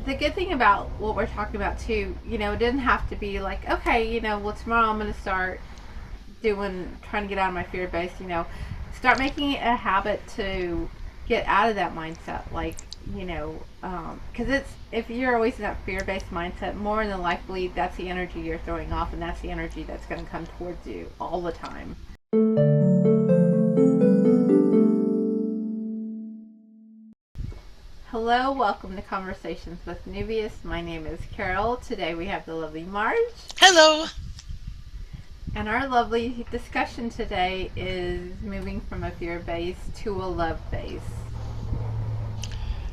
the good thing about what we're talking about too, it didn't have to be like, okay, well, tomorrow I'm going to start trying to get out of my fear base, start making it a habit to get out of that mindset. Like, because if you're always in that fear based mindset, more than likely that's the energy you're throwing off, and that's the energy that's going to come towards you all the time. Hello, welcome to Conversations with Neuvias. My name is Carol. Today we have the lovely Marge. Hello. And our lovely discussion today is moving from a fear base to a love base.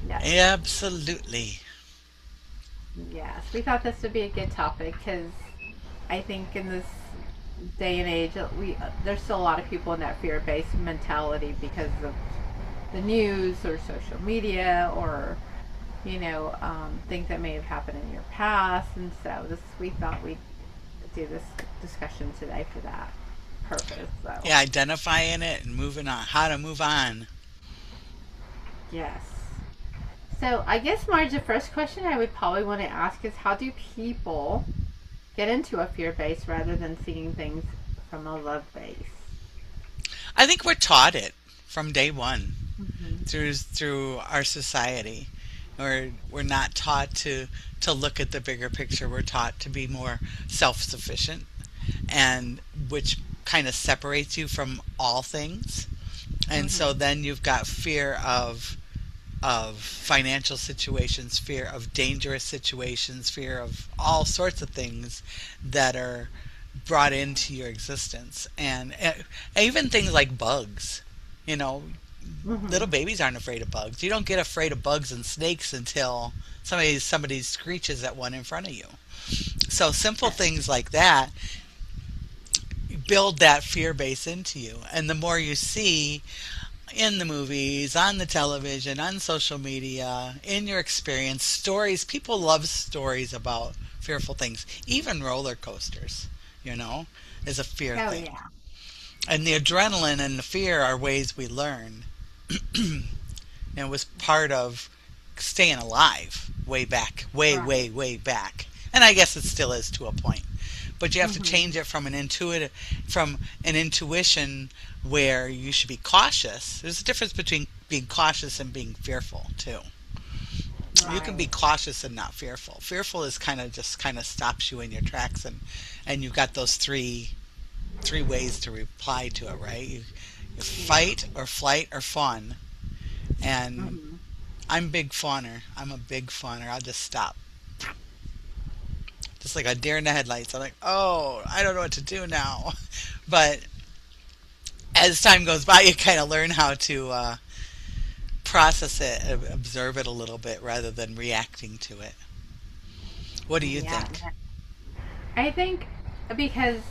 Yes. Absolutely. Yes. We thought this would be a good topic because I think in this day and age, there's still a lot of people in that fear based mentality because of the news or social media or things that may have happened in your past. And so we thought we'd do this discussion today for that purpose. So Yeah, identifying it and moving on. How to move on. yes. So I guess, Marge, the first question I would probably want to ask is, how do people get into a fear base rather than seeing things from a love base? I think we're taught it from day one Mm-hmm. through our society. We're not taught to look at the bigger picture. We're taught to be more self-sufficient, and which kind of separates you from all things. And so Mm-hmm. then you've got fear of financial situations, fear of dangerous situations, fear of all sorts of things that are brought into your existence. And even things like bugs. You know, Mm-hmm. little babies aren't afraid of bugs. You don't get afraid of bugs and snakes until somebody screeches at one in front of you. So simple Yes. things like that build that fear base into you. And the more you see in the movies, on the television, on social media, in your experience, stories. People love stories about fearful things. Even roller coasters, you know, is a fear Oh thing. yeah. And the adrenaline and the fear are ways we learn. And it was part of staying alive way back, way, Right. way, way back. And I guess it still is to a point. But you have to Mm-hmm. change it from an intuition where you should be cautious. There's a difference between being cautious and being fearful too. You can be Right. cautious and not fearful. Fearful is kind of stops you in your tracks, and you've got those three ways to reply to it, right? You Yeah. fight or flight or fawn. And Mm-hmm. I'm big fawner. I'm a big fawner. I'll just stop. Just like a deer in the headlights. I'm like, oh, I don't know what to do now. But as time goes by, you kind of learn how to process it, observe it a little bit rather than reacting to it. What do you Yeah. think? I think because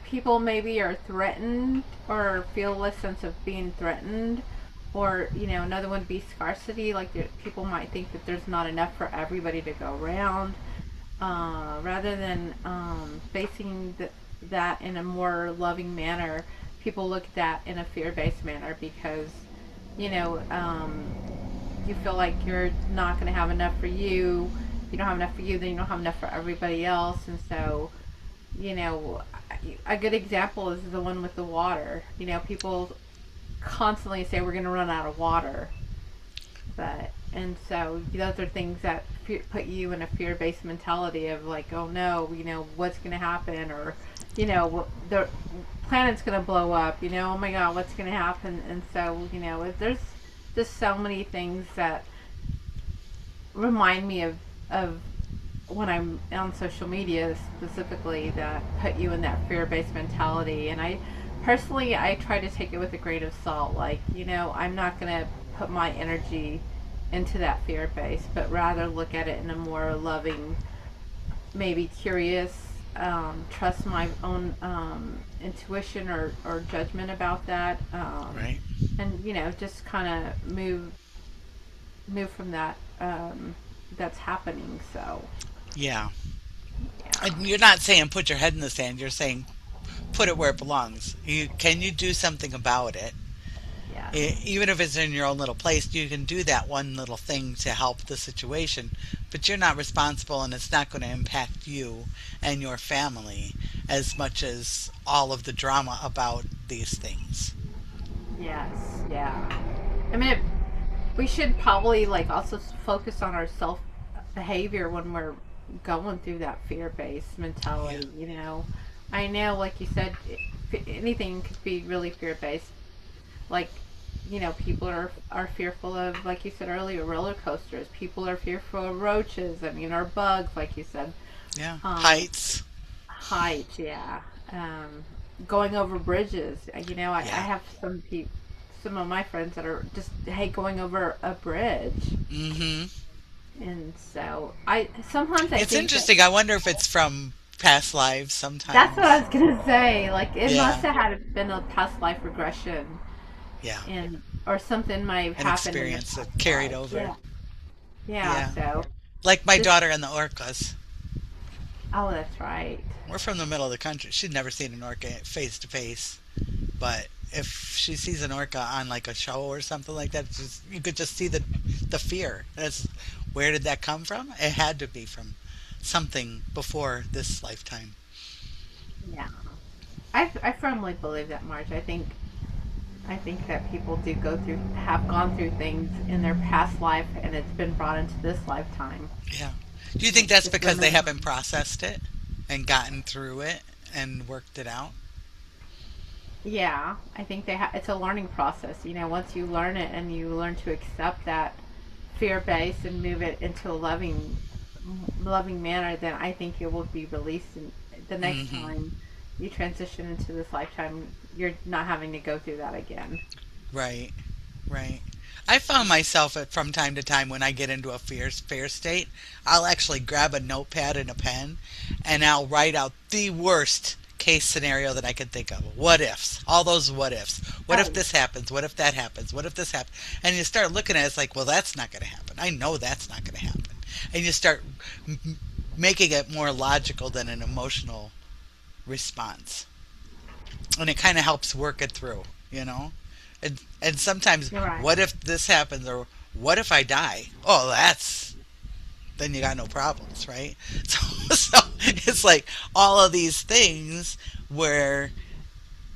people maybe are threatened or feel a sense of being threatened, or another one would be scarcity, like people might think that there's not enough for everybody to go around, rather than facing that in a more loving manner. People look at that in a fear-based manner because you know you feel like you're not going to have enough for you. You don't have enough for you, then you don't have enough for everybody else. And so you know, a good example is the one with the water. People constantly say we're going to run out of water, but and so those are things that put you in a fear-based mentality of like, oh no, what's going to happen, or the planet's going to blow up. Oh my God, what's going to happen? And so there's just so many things that remind me of when I'm on social media specifically that put you in that fear-based mentality. And I try to take it with a grain of salt. Like, I'm not going to put my energy into that fear base, but rather look at it in a more loving, maybe curious, trust my own intuition or judgment about that, Right? and just kind of move from that, that's happening. So Yeah. yeah. And you're not saying put your head in the sand. You're saying put it where it belongs. You do something about it. Even if it's in your own little place, you can do that one little thing to help the situation, but you're not responsible and it's not going to impact you and your family as much as all of the drama about these things. Yes, yeah. I mean, we should probably like also focus on our self behavior when we're going through that fear based Yeah. mentality. I know, like you said, anything could be really fear based. Like, people are fearful of, like you said earlier, roller coasters. People are fearful of roaches. I mean, or bugs, like you said. Yeah. Um, Heights. Heights, yeah. Going over bridges. I Yeah. have some of my friends that are just hate going over a bridge, Mm-hmm. and so I sometimes I It's think that interesting. I wonder if it's from past lives that's what sometimes. I was gonna say. Like, it must Yeah. have had been a past life regression, Yeah. and or something might have An happened in the experience past that carried life. over. Yeah, yeah. Yeah. So Like my just daughter and the orcas. oh, that's right. We're from the middle of the country. She'd never seen an orca face to face, but if she sees an orca on like a show or something like that, you could just see the fear. That's where did that come from? It had to be from something before this lifetime. Yeah, I firmly believe that, Marge. I think that people do have gone through things in their past life, and it's been brought into this lifetime. Yeah. Do you And think it's that's just because they remember. haven't processed it and gotten through it and worked it out? Yeah, I think it's a learning process. Once you learn it and you learn to accept that fear base and move it into a loving manner, then I think it will be released. And the next Mm-hmm. time you transition into this lifetime, you're not having to go through that again. Right. Right. I found myself from time to time when I get into a fear state, I'll actually grab a notepad and a pen and I'll write out the worst case scenario that I can think of. What ifs? All those what ifs. What if Oh, this happens? What if that happens? What if this happens? And you start looking at it, it's like, well, that's not going to happen. I know that's not going to happen. And you start making it more logical than an emotional response. And it kind of helps work it through, you know? And sometimes, you're right. what if this happens or what if I die? Oh, that's then you got no problems, right? So it's like all of these things where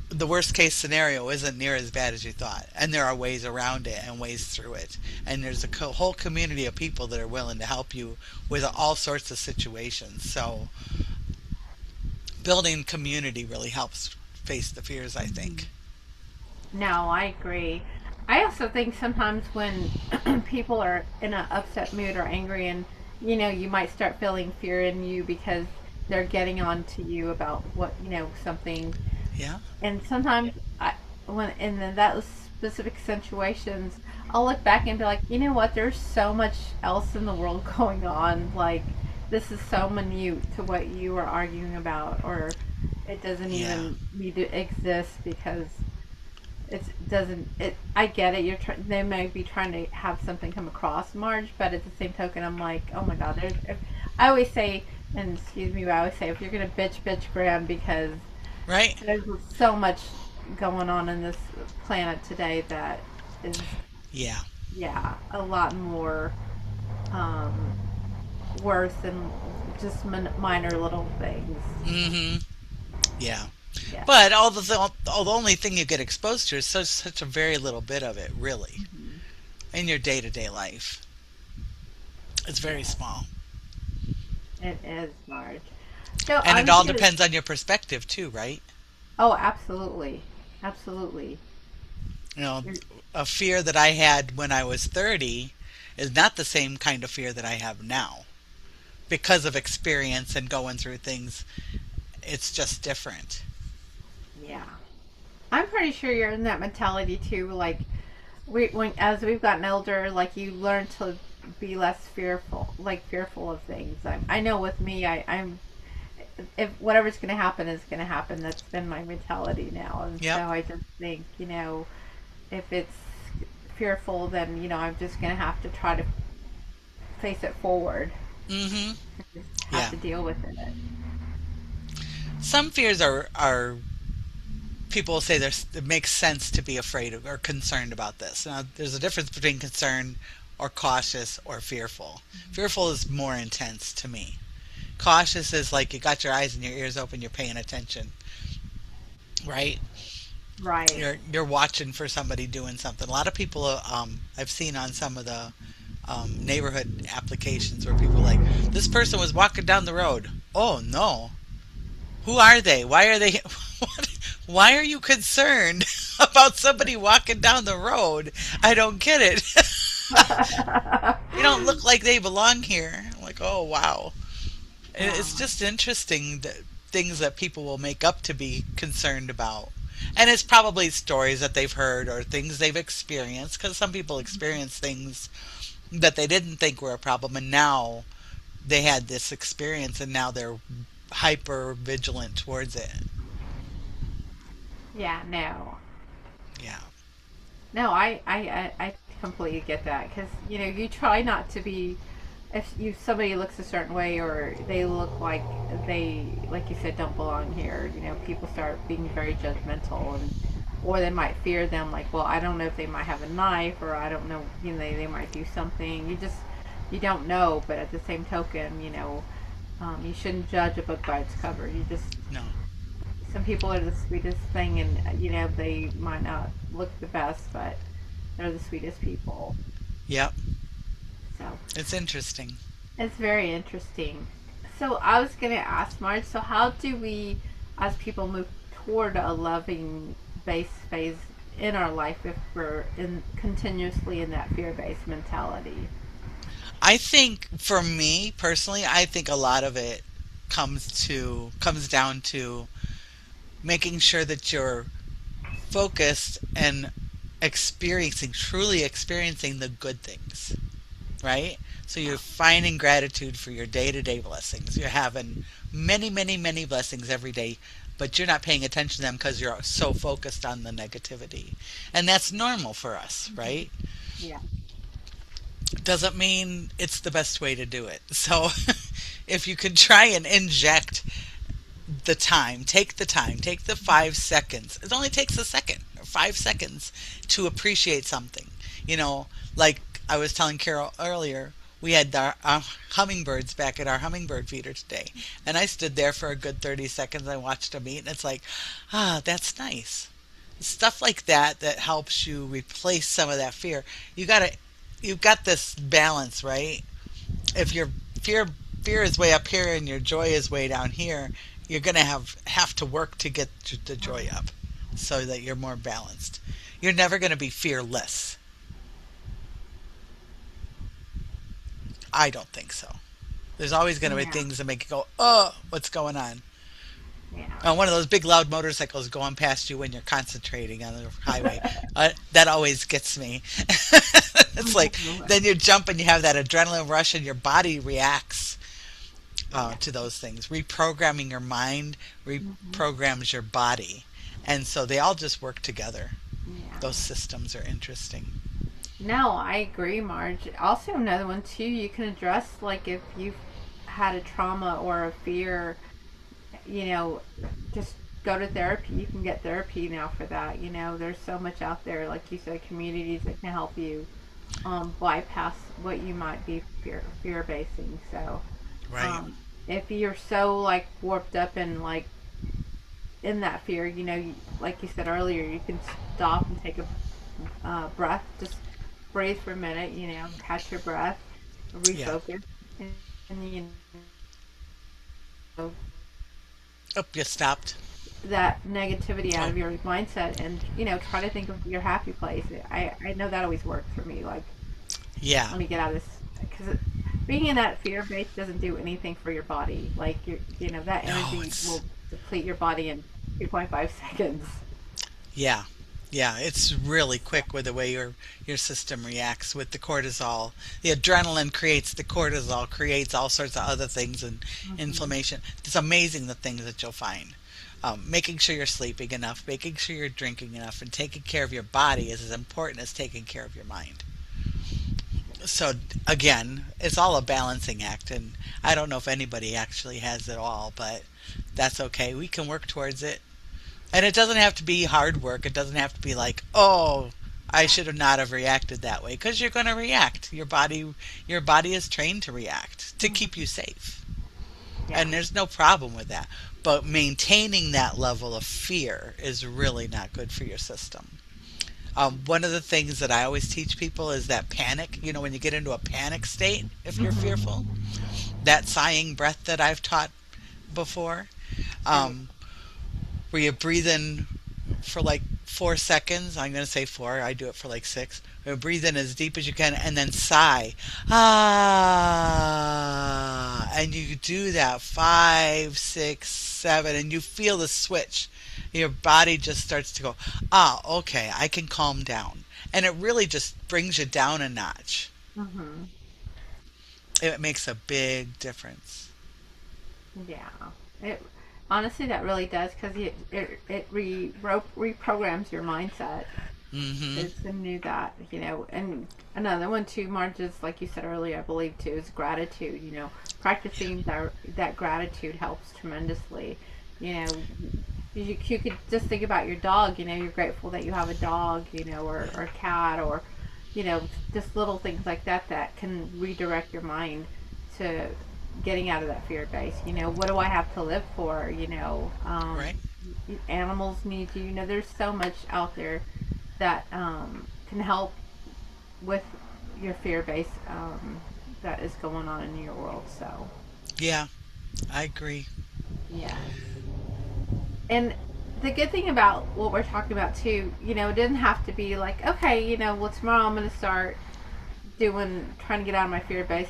the worst case scenario isn't near as bad as you thought, and there are ways around it and ways through it, and there's a whole community of people that are willing to help you with all sorts of situations. So building community really helps face the fears, I Mhm. think. No, I agree. I also think sometimes when people are in an upset mood or angry, and you might start feeling fear in you because they're getting on to you about what something. Yeah. And sometimes when in those specific situations, I'll look back and be like, you know what? There's so much else in the world going on. Like, this is so minute to what you are arguing about, or it doesn't Yeah. even need to exist because it doesn't. I get it. They may be trying to have something come across, Marge, but at the same token, I'm like, oh my God. I always say, and excuse me, but I always say, if you're gonna bitch, bitch, grand, because Right? there's so much going on in this planet today that is, Yeah. yeah, a lot more um, worse than just minor little things. Mm-hmm. Yeah. Yeah. But all the only thing you get exposed to is such a very little bit of it, really, Hmm. in your day to day life. It's very Yeah, small, it is, Marge. So and it I'm all curious. depends on your perspective too, right? Oh, absolutely, absolutely. You know, You're, a fear that I had when I was 30 is not the same kind of fear that I have now because of experience and going through things. It's just different. yeah, I'm pretty sure you're in that mentality too. Like, when as we've gotten older, like, you learn to be less fearful, like fearful of things. I know with me, I'm if whatever's going to happen is going to happen. That's been my mentality now, and so Yep. I just think, if it's fearful, then I'm just going to have to try to face it forward. Mm-hmm. Just have Yeah. to deal with it. Some fears are people will say it makes sense to be afraid of or concerned about this. Now, there's a difference between concerned or cautious or fearful. Fearful is more intense to me. Cautious is like you got your eyes and your ears open, you're paying attention, right? Right. You're watching for somebody doing something. A lot of people I've seen on some of the neighborhood applications where people are like, this person was walking down the road. Oh no, who are they? Why are they? Why are you concerned about somebody walking down the road? I don't get it. They don't look like they belong here. I'm like, oh wow. It's Oh, just interesting that things that people will make up to be concerned about. And it's probably stories that they've heard or things they've experienced because some people experience things that they didn't think were a problem and now they had this experience and now they're hyper vigilant towards it. yeah, no. Yeah. No, I completely get that because you try not to be if you somebody looks a certain way or they look like you said don't belong here. People start being very judgmental and or they might fear them like, well, I don't know if they might have a knife or I don't know, they might do something. You don't know, but at the same token, you shouldn't judge a book by its cover. You just No. some people are the sweetest thing, and they might not look the best, but they're the sweetest people. Yep. So It's interesting. it's very interesting. So I was gonna ask Marge. So how do we, as people, move toward a loving base phase in our life if we're in continuously in that fear-based mentality? I think for me personally, I think a lot of it comes down to making sure that you're focused and truly experiencing the good things, right? So you're finding gratitude for your day to day blessings. You're having many, many, many blessings every day, but you're not paying attention to them because you're so focused on the negativity. And that's normal for us, right? Yeah. Doesn't mean it's the best way to do it. So if you could try and inject take the 5 seconds. It only takes a second or 5 seconds to appreciate something. You know, like I was telling Carol earlier, we had our hummingbirds back at our hummingbird feeder today. And I stood there for a good 30 seconds. I watched them eat, and it's like, that's nice. Stuff like that helps you replace some of that fear. You've got this balance, right? If your fear fear is way up here and your joy is way down here, you're going to have to work to get the joy up so that you're more balanced. You're never going to be fearless. I don't think so. There's always going to be Yeah. things that make you go, oh, what's going on? Yeah. One of those big loud motorcycles going past you when you're concentrating on the highway. That always gets me. It's like then you jump and you have that adrenaline rush and your body reacts Yeah. to those things. Reprogramming your mind Hmm. reprograms your body. And so they all just work together. Those Yeah. systems are interesting. No, I agree, Marge. Also, another one too. You can address like if you've had a trauma or a fear, you know, just go to therapy. You can get therapy now for that. There's so much out there, like you said, communities that can help you bypass what you might be fear basing. So, Right. um, if you're so like warped up and like in that fear, like you said earlier, you can stop and take a breath, just breathe for a minute, catch your breath, Yeah. refocus, and know, Oh, you stopped. that negativity out Oh, of your mindset and try to think of your happy place. I know that always works for me. Like, yeah. let me get out of this because being in that fear base doesn't do anything for your body. Like, that No, energy it's will deplete your body in 2.5 seconds. yeah. Yeah, it's really So, quick with the way your system reacts with the cortisol. The adrenaline creates the cortisol, creates all sorts of other things and mhm. inflammation. It's amazing the things that you'll find. Making sure you're sleeping enough, making sure you're drinking enough, and taking care of your body is as important as taking care of your mind. So again, it's all a balancing act, and I don't know if anybody actually has it all, but that's okay. We can work towards it. And it doesn't have to be hard work. It doesn't have to be like, oh, I should have not have reacted that way, because you're going to react. Your body is trained to react to keep Hmm. you safe. Yeah. And there's no problem with that. But maintaining that level of fear is really not good for your system. One of the things that I always teach people is that panic, when you get into a panic state, if you're Hmm. fearful, that sighing breath that I've taught before, Right. um, where you breathe in for like 4 seconds. I'm going to say four. I do it for like six. You breathe in as deep as you can and then sigh. Ah. And you do that five, six, seven, and you feel the switch. Your body just starts to go, ah, okay, I can calm down. And it really just brings you down a notch. Hmm. It makes a big difference. Yeah. It honestly that really does because reprograms your mindset. Mm-hmm. It's a new that and another one too, Marge, is like you said earlier, I believe too, is gratitude. Practicing that gratitude helps tremendously. You know, you could just think about your dog. You're grateful that you have a dog. Or a cat, or just little things like that that can redirect your mind to getting out of that fear base. What do I have to live for? Right? Animals need you. There's so much out there that can help with your fear base that is going on in your world. So, Yeah, I agree. yes. And the good thing about what we're talking about too, it doesn't have to be like, okay, well, tomorrow I'm going to start trying to get out of my fear base,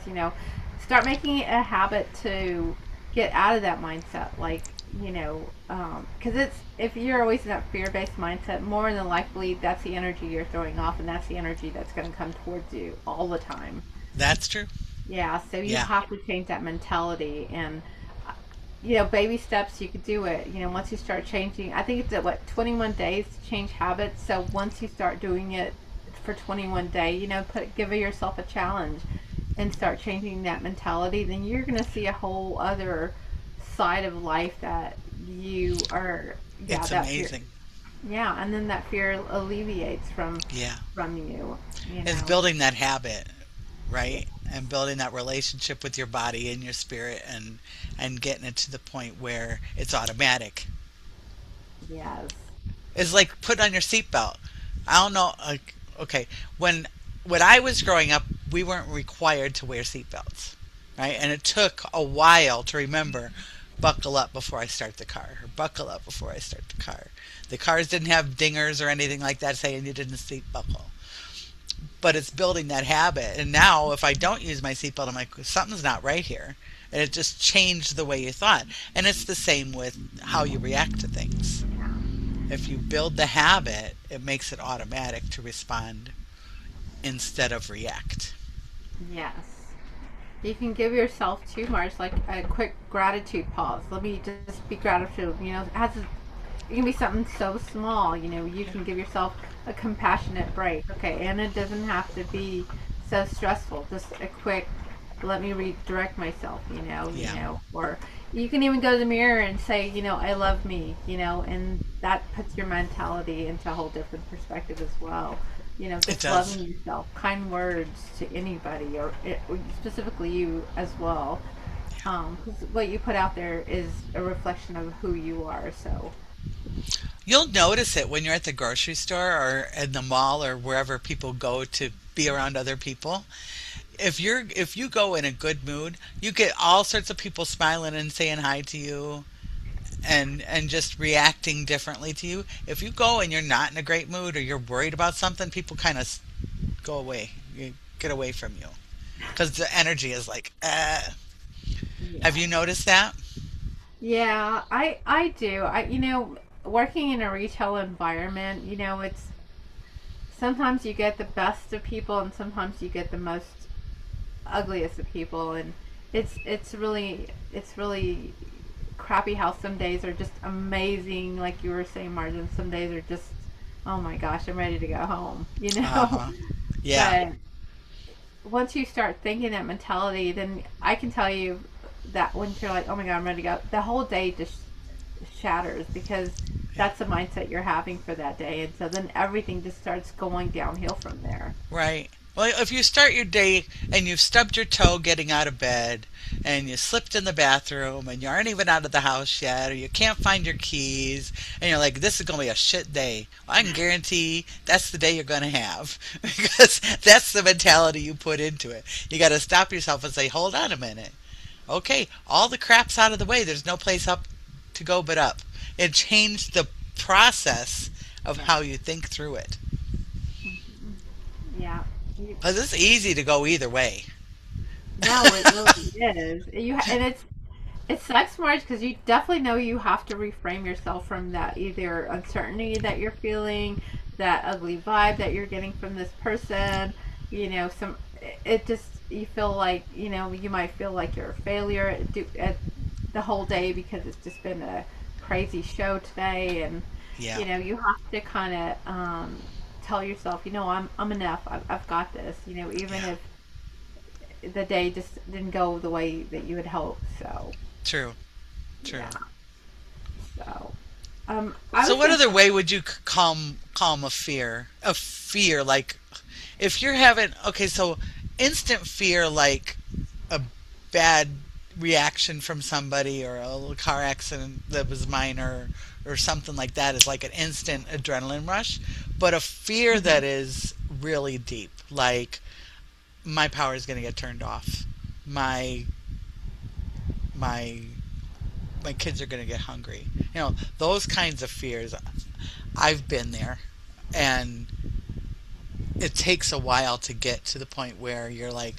start making it a habit to get out of that mindset. Like, because if you're always in that fear based mindset, more than likely that's the energy you're throwing off, and that's the energy that's going to come towards you all the time. That's true. Yeah, so you Yeah. have to change that mentality, and baby steps, you could do it. Once you start changing, I think it's at what, 21 days to change habits. So once you start doing it for 21 days, give yourself a challenge and start changing that mentality, then you're going to see a whole other side of life that you are, yeah, It's that fear, amazing. yeah, and then that fear alleviates Yeah. from you, you It's know. building that habit, Yeah. right? And building that relationship with your body and your spirit, and getting it to the point where it's automatic. Yes. It's like putting on your seatbelt. I don't know. Like, okay, when I was growing up, we weren't required to wear seatbelts, right? And it took a while to remember, buckle up before I start the car, or buckle up before I start the car. The cars didn't have dingers or anything like that saying you didn't seat buckle. But it's building that habit. And now, if I don't use my seatbelt, I'm like, something's not right here. And it just changed the way you thought. And it's the same with how you react to things. Yeah. If you build the habit, it makes it automatic to respond instead of react. Yes. You can give yourself too much, like a quick gratitude pause. Let me just be gratitude. It can be something so small. You can give yourself a compassionate break. Okay, and it doesn't have to be so stressful. Just a quick, let me redirect myself. Yeah, Or you can even go to the mirror and say, I love me. And that puts your mentality into a whole different perspective as well. it Just does. loving yourself, kind words to anybody, or specifically you as well. 'Cause what you put out there is a reflection of who you are. So, You'll notice it when you're at the grocery store or in the mall or wherever people go to be around other people. If you go in a good mood, you get all sorts of people smiling and saying hi to you, and just reacting differently to you. If you go and you're not in a great mood or you're worried about something, people kind of go away. You get away from you because the energy is like, have you yes. noticed that? Yeah, I do. Working in a retail environment, it's sometimes you get the best of people and sometimes you get the most ugliest of people, and it's really crappy how some days are just amazing, like you were saying, Margin. Some days are just, oh my gosh, I'm ready to go home, Uh huh. Yeah. But once you start thinking that mentality, then I can tell you that once you're like, oh my god, I'm ready to go, the whole day just shatters because Yeah. that's the mindset you're having for that day, and so then everything just starts going downhill from there. Right. Well, if you start your day and you've stubbed your toe getting out of bed and you slipped in the bathroom and you aren't even out of the house yet or you can't find your keys and you're like, this is going to be a shit day, well, I can guarantee that's the day you're going to have because that's the mentality you put into it. You got to stop yourself and say, hold on a minute. Okay, all the crap's out of the way. There's no place up to go but up. And change the process of Yeah. how you think through it. Mhm. Yeah. You, Because it's easy to go either way. no, it really is. And it sucks, Marge, because you definitely know you have to reframe yourself from that either uncertainty that you're feeling, that ugly vibe that you're getting from this person. Some it just you feel like you might feel like you're a failure at the whole day because it's just been a crazy show today, and Yeah, you have to kind of tell yourself, I'm enough. I've got this. Even yeah, if the day just didn't go the way that you had hoped. So true, true. yeah. So, I So, was what gonna other way would you calm a fear? A fear like if you're having okay, so instant fear like a bad reaction from somebody or a little car accident that was minor or something like that is like an instant adrenaline rush, but a fear Mhm. that is really deep, like my power is going to get turned off. My my my kids are going to get hungry. Those kinds of fears. I've been there, and it takes a while to get to the point where you're like,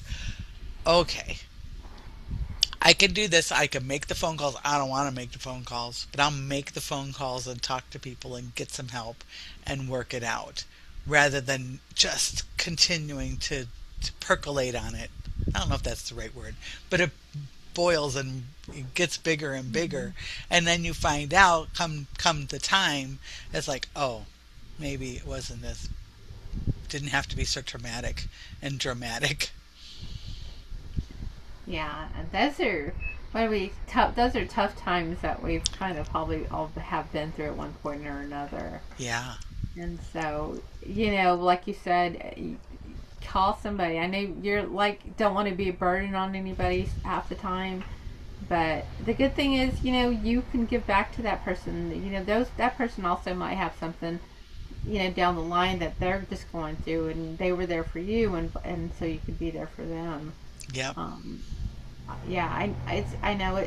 okay, I can do this. I can make the phone calls. I don't want to make the phone calls, but I'll make the phone calls and talk to people and get some help and work it out rather than just continuing to percolate on it. I don't know if that's the right word, but it boils and it gets bigger and bigger. Mhm. And then you find out come the time, it's like, oh, maybe it wasn't this. Didn't have to be so traumatic and dramatic. Yeah, and those are tough times that we've kind of probably all have been through at one point or another. Yeah. And so, like you said, call somebody. I know you're like don't want to be a burden on anybody half the time, but the good thing is, you can give back to that person. Those that person also might have something, down the line that they're just going through, and they were there for you, and so you could be there for them. Yep. Um, yeah, I know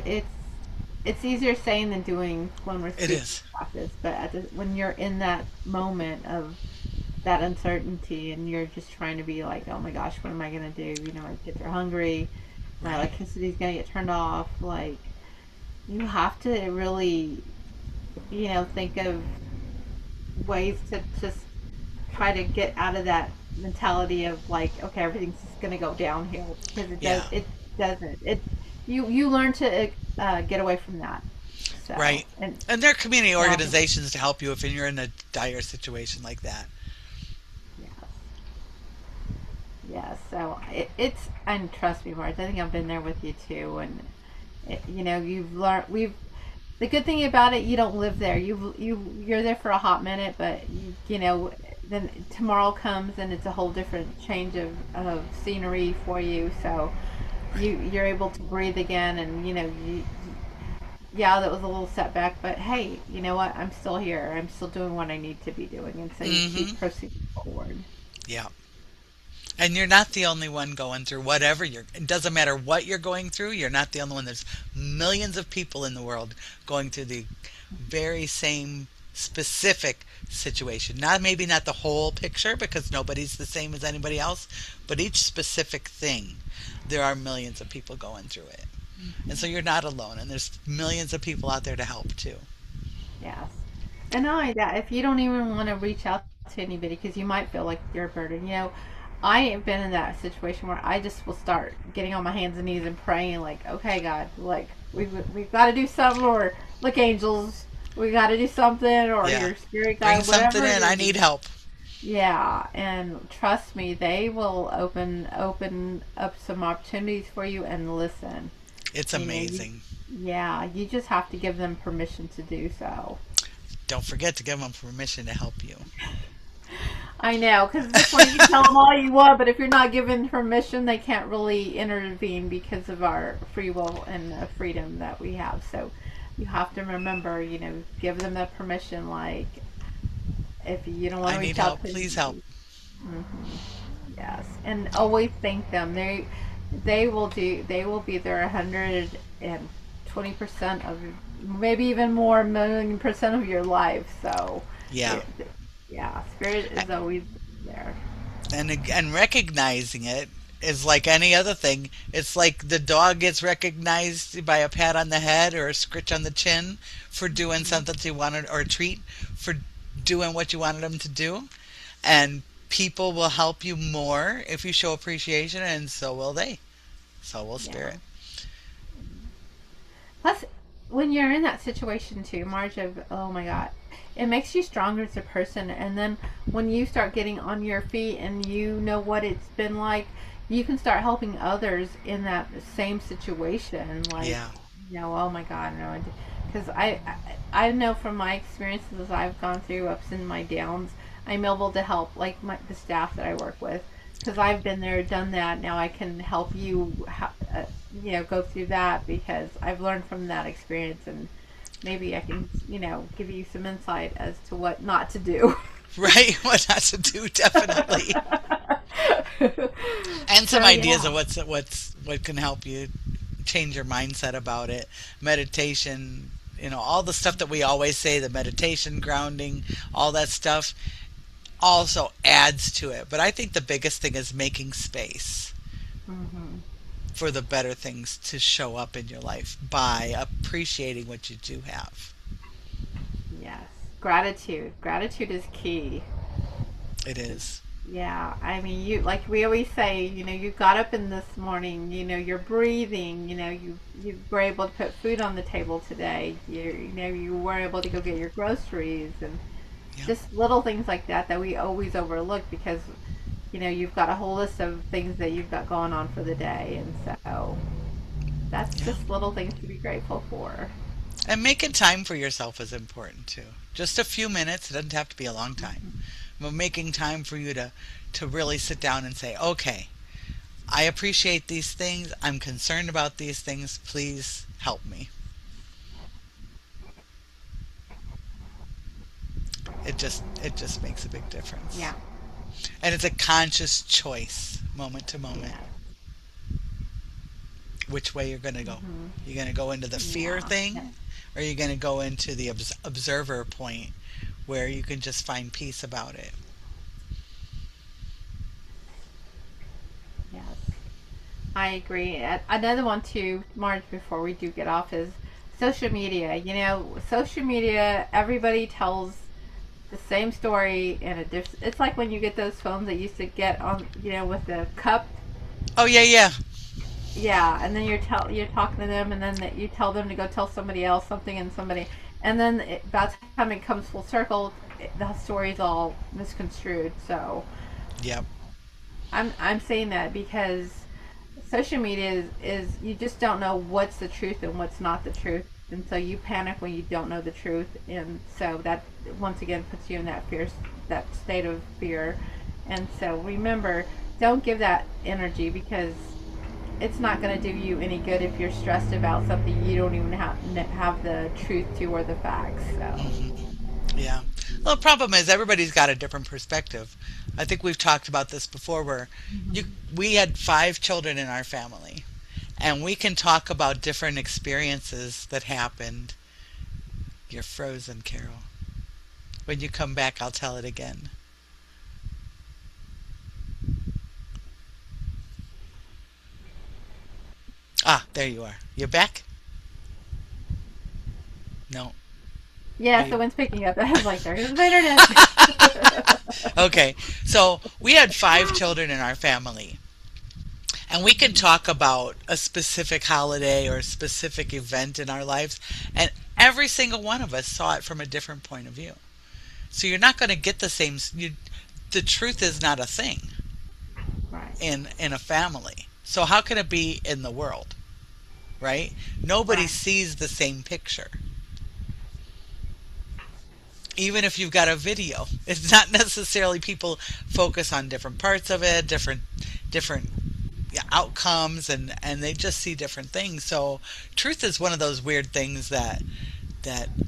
it's easier saying than doing when we're It speaking is. about this, but when you're in that moment of that uncertainty and you're just trying to be like, oh my gosh, what am I gonna do? My kids are hungry, my Right. electricity's gonna get turned off. Like, you have to really, think of ways to just try to get out of that mentality of like, okay, everything's just gonna go downhill because Yeah. it doesn't. You learn to get away from that. So Right. and And there are community now, organizations to help you if you're in a dire situation like that. yes, yes. So it's and trust me, Marge. I think I've been there with you too. And you've learned. The good thing about it, you don't live there. You're there for a hot minute, but then tomorrow comes and it's a whole different change of scenery for you. So you're able to breathe again, and yeah, that was a little setback, but hey, you know what? I'm still here. I'm still doing what I need to be doing, and so you Mm-hmm. keep proceeding forward. Yeah. And you're not the only one going through whatever you're. It doesn't matter what you're going through. You're not the only one. There's millions of people in the world going through the very same specific situation. Not maybe not the whole picture because nobody's the same as anybody else, but each specific thing, there are millions of people going through it. And so you're not alone. And there's millions of people out there to help too. Yes. And not only that, if you don't even want to reach out to anybody because you might feel like you're a burden, I have been in that situation where I just will start getting on my hands and knees and praying, like, okay, God, like we've got to do something, or look, angels, we got to do something, or Yeah. your spirit Bring guide, something whatever in. I it is. need help. Yeah, and trust me, they will open up some opportunities for you and listen. It's You amazing. yeah, you just have to give them permission to do so. Don't forget to give them permission to help you. I know, because at this point you can tell them all you want, but if you're not given permission, they can't really intervene because of our free will and freedom that we have. So you have to remember, give them the permission. Like, if you don't want I to need reach out help. to Please help. me, hmm yes, and always thank them. They will be there 120% of, maybe even more, million% of your life. So, Yeah. it, yeah, spirit is always there. And recognizing it is like any other thing. It's like the dog gets recognized by a pat on the head or a scritch on the chin for doing Mhm. something you wanted, or a treat for doing what you wanted them to do. And people will help you more if you show appreciation, and so will they. So will Yeah. spirit. Plus, when you're in that situation too, Marge, of, oh my God, it makes you stronger as a person. And then when you start getting on your feet and you know what it's been like, you can start helping others in that same situation. Like, Yeah. oh my God, no, because I know from my experiences as I've gone through ups and my downs, I'm able to help like the staff that I work with, because I've been there, done that. Now I can help you, go through that because I've learned from that experience, and maybe I can, give you some insight as to what not to do. Right? What not to do, definitely. And some So ideas of yeah. what can help you change your mindset about it. Meditation, all the stuff that we always say, the meditation, grounding, all that stuff also adds to it. But I think the biggest thing is making space Hmm. for the better things to show up in your life by appreciating what you do have. Yes. Gratitude is key. It 'Cause, is. yeah, I mean, you, like we always say, you got up in this morning, you're breathing, you were able to put food on the table today. You were able to go get your groceries, and Yep. just little things like that we always overlook because you've got a whole list of things that you've got going on for the day, and so that's Yeah. just little things to be grateful for. And making time for yourself is important too. Just a few minutes, it doesn't have to be a long time. Mhm. But making time for you to really sit down and say, "Okay, I appreciate these things. I'm concerned about these things. Please help me." It just makes a big difference. Yeah. And it's a conscious choice, moment to moment, Yes. which way you're going to go. Hmm. You're going to go into the fear Yeah. Yeah. thing, or you're going to go into the observer point where you can just find peace about it. Yes. I agree. Another one too, Marge, before we do get off, is social media. Social media, everybody tells the same story in a different. It's like when you get those phones that used to get on, with the cup. Oh, yeah, yeah. Yeah, and then you're talking to them, and then you tell them to go tell somebody else something, and and then by the time it comes full circle, the story's all misconstrued. So Yep. I'm saying that because social media is you just don't know what's the truth and what's not the truth, and so you panic when you don't know the truth, and so that once again puts you in that state of fear. And so remember, don't give that energy, because it's not going to do you any good if you're stressed about something you don't even have the truth to or the facts. So Hmm. Yeah. Well, the problem is everybody's got a different perspective. I think we've talked about this before where you mhm. we had 5 children in our family, and we can talk about different experiences that happened. You're frozen, Carol. When you come back, I'll tell it again. Ah, there you are. You back? No. Are Yeah, so you? when's picking up? I was like, there goes my internet. Okay. So we had 5 children in our family, and we can talk about a specific holiday or a specific event in our lives, and every single one of us saw it from a different point of view. So you're not going to get the same. The truth is not a thing Right, in a family. So how can it be in the world, right? Nobody right, sees the same picture. even if you've got a video. It's not necessarily people focus on different parts of it, different yeah, outcomes, and they just see different things. So truth is one of those weird things that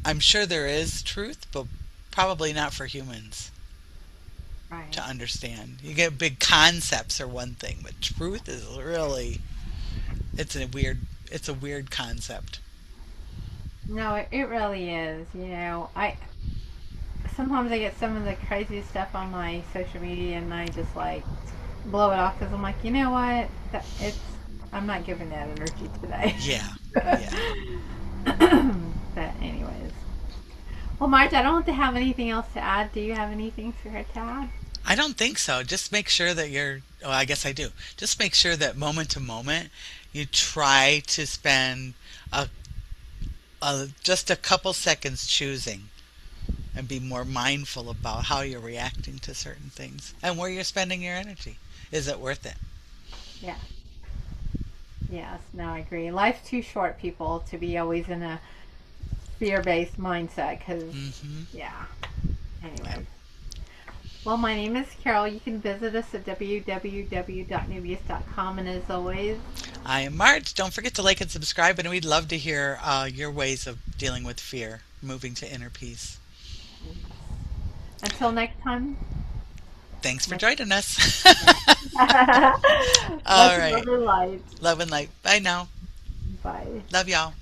I'm sure there is truth, but probably not for humans to Right. understand. You get big concepts are one thing, but truth is really it's a weird concept. No, it really is. I sometimes I get some of the craziest stuff on my social media, and I just like blow it off because I'm like, you know what? I'm not giving that energy today. Yeah. But Yeah. anyways, well, Marta, I don't have anything else to add. Do you have anything for her to add? I don't think so. Just make sure that oh, I guess I do. Just make sure that moment to moment you try to spend a, just a couple seconds choosing and be more mindful about how you're reacting to certain things and where you're spending your energy. Is it worth it? Yeah. Yes. No, I agree. Life's too short, people, to be always in a fear-based mindset. Because, Mm-hmm. yeah. Yep. Anyways. Well, my name is Carol. You can visit us at www.neuvias.com. And as always, I am Marge. Don't forget to like and subscribe, and we'd love to hear your ways of dealing with fear, moving to inner peace. until next time, Thanks for much, joining us. much All right. love and light. Love and light. Bye now. Bye. Love y'all.